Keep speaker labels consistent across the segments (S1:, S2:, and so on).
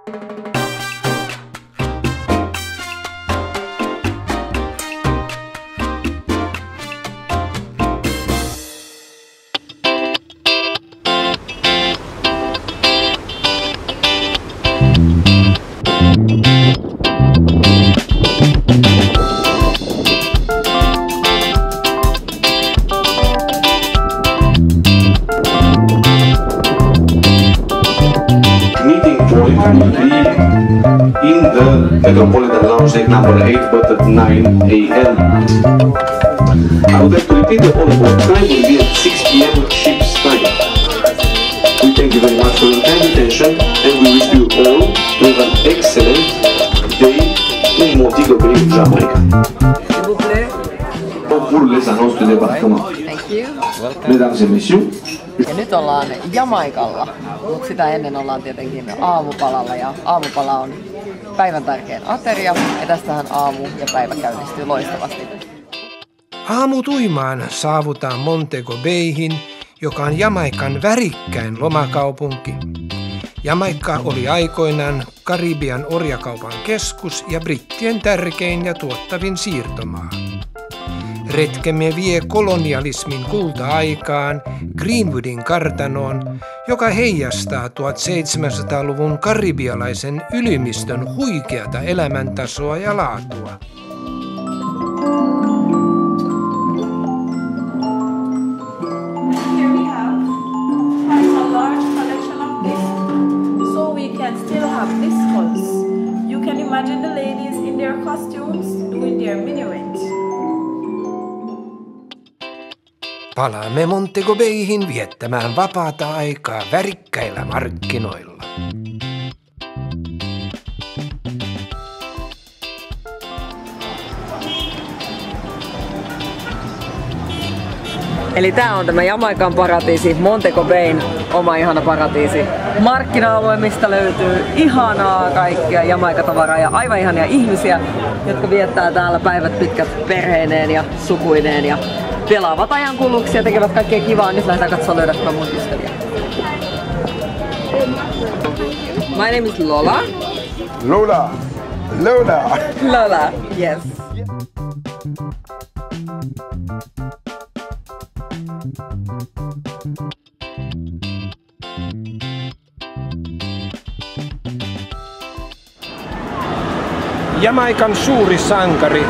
S1: In the Metropolitan Lounge number 8 but at 9 a.m. I would like to repeat the all-about time will be at 6 p.m. ship's time. We thank you very much for your kind attention and we wish you all to have an excellent day in Montego Bay, Jamaica. Pour les annonces du débarquement.
S2: Thank you.
S1: Mesdames et messieurs.
S2: Ja nyt ollaan Jamaikalla, mutta sitä ennen ollaan tietenkin aamupalalla ja aamupala on päivän tärkein ateria ja tästähän aamu ja päivä käynnistyy loistavasti.
S3: Aamutuimaan saavutaan Montego Bayhin, joka on Jamaikan värikkäin lomakaupunki. Jamaikka oli aikoinaan Karibian orjakaupan keskus ja brittien tärkein ja tuottavin siirtomaa. Retkemme vie kolonialismin kulta-aikaan Greenwoodin kartanoon, joka heijastaa 1700-luvun karibialaisen ylymistön huikeata elämäntasoa ja laatua.
S4: Here we have quite a large collection of this, so we can still have discos. You can imagine the ladies in their costumes doing their minuet.
S3: Palaamme Montego Bayhin viettämään vapaata aikaa värikkäillä markkinoilla.
S2: Eli tää on tämä Jamaikan paratiisi, Montego Bayn oma ihana paratiisi. Markkina-alue, mistä löytyy ihanaa kaikkea Jamaikatavaraa ja aivan ihania ihmisiä, jotka viettää täällä päivät pitkät perheineen ja sukuineen ja pelaavat ajankuluksia, tekevät kaikkea kivaa. Nyt lähdetään katsomaan löydämään mun ystäviä. My name is Lola.
S5: Lola. Lola.
S2: Lola, yes.
S3: Jamaikan suuri sankari,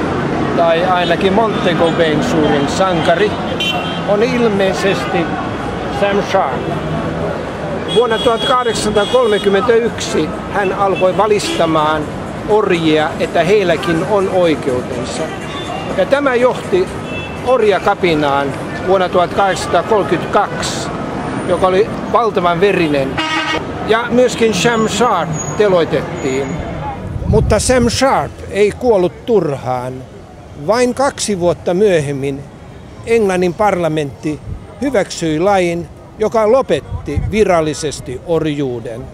S3: tai ainakin Montego Bayn suurin sankari, on ilmeisesti Sam Sharpe. Vuonna 1831 hän alkoi valistamaan orjia, että heilläkin on oikeutensa. Ja tämä johti orjakapinaan vuonna 1832, joka oli valtavan verinen. Ja myöskin Sam Sharpe teloitettiin. Mutta Sam Sharpe ei kuollut turhaan. Vain 2 vuotta myöhemmin Englannin parlamentti hyväksyi lain, joka lopetti virallisesti orjuuden.